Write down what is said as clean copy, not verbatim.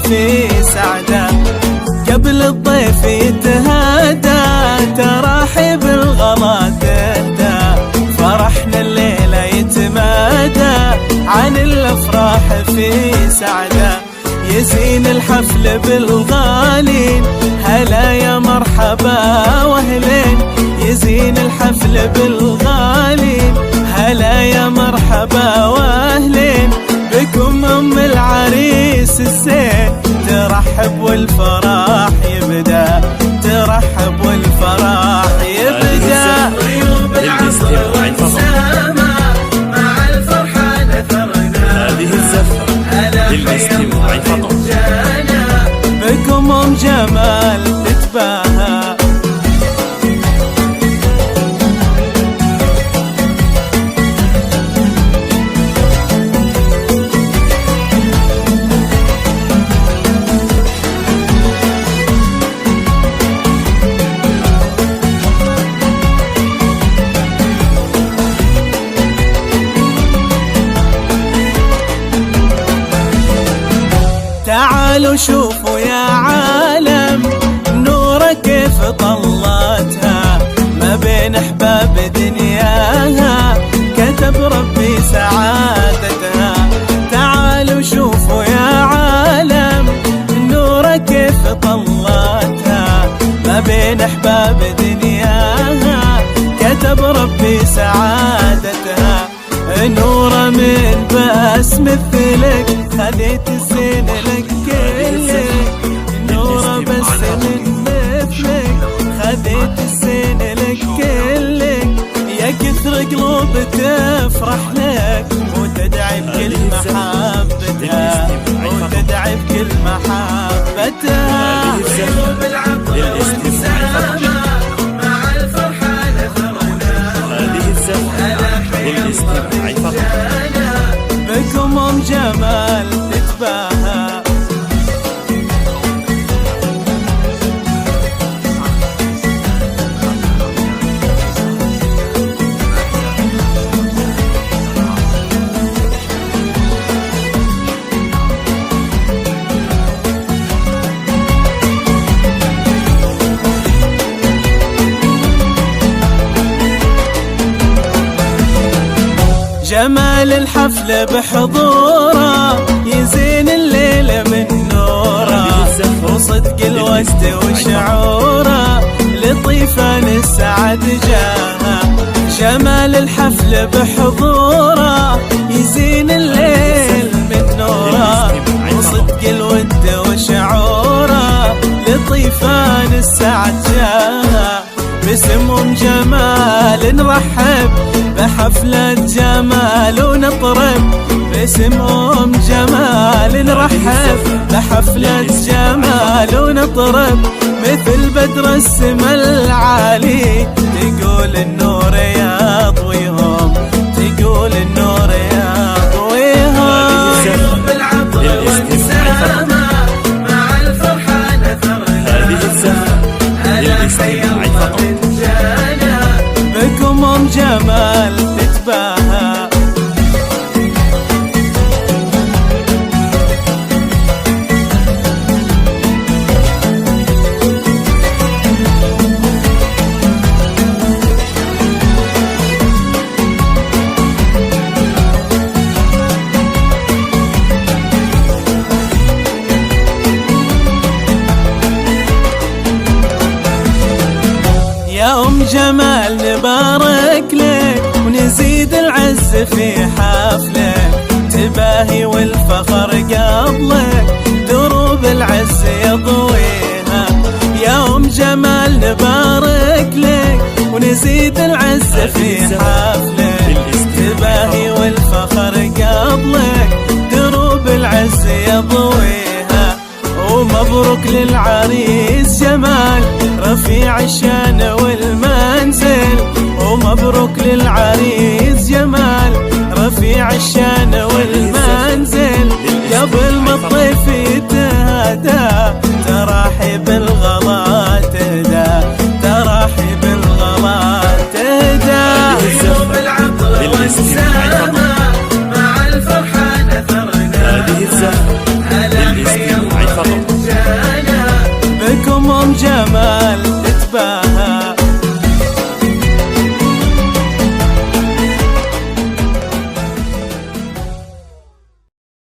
في سعده، قبل الضيف يتهادى تراحب الغلا تهدى، فرحنا الليلة يتمادى عن الافراح في سعده، يزين الحفل بالغالين هلا يا مرحبا واهلين، يزين الحفل بالغالين هلا يا مرحبا واهلين، بكم ام العريس الزين ترحب والفرح يبدا، ترحب والفرح يبدا. طيوب العطر والسما مع الفرحة نثرنا، هذه الزفة للاستماع فقط، بكم ام جمال تتباهى. تعالوا شوفوا يا عالم نورة كيف طلتها، ما بين احباب دنياها كتب ربي سعادتها. تعالوا شوفوا يا عالم نورة كيف طلتها، ما بين احباب دنياها كتب ربي سعادتها. نورة من بس مثلك خذيت الزين لك كلك، نورة بس من مثلك خذيت الزين لك كلك، يا كثر قلوب تفرح لك وتدعي بكل محبتها، وتدعي بكل محبتها. طيوب العطر والسما مع الفرحة نثرنا، هذه الزفة للاستماع فقط، بكم ام جمال تتباهى. جمال الحفل بحضوره يزين الليلة من نوره، وصدق الوجد وشعوره لطيفان السعد جاها. جمال الحفل بحضوره يزين الليل من نوره، وصدق الود وشعوره لطيفان السعد جاها. باسم جمال نرحب بحفلة جمال ونطرب، باسم جمال نرحب بحفلة جمال ونطرب، مثل بدر السما العالي تقول النور يا ضويهم، تقول النور يا ضويهم. طيوب العطر والسما مع الفرحة نثرنا، هذه الزفة للاستماع فقط، بكم ام جمال تتباهى. يا ام جمال نبارك لك ونزيد العز في حفلك، تباهي والفخر قبلك دروب العز يضويها. يا ام جمال نبارك لك ونزيد العز في حفلك، تباهي والفخر قبلك دروب العز يضويها. ومبروك للعريس جمال رفيع الشان والمنزل، ومبروك للعريس جمال رفيع الشان والمنزل، قبل ما الضيف يتهادى تراحب الغلا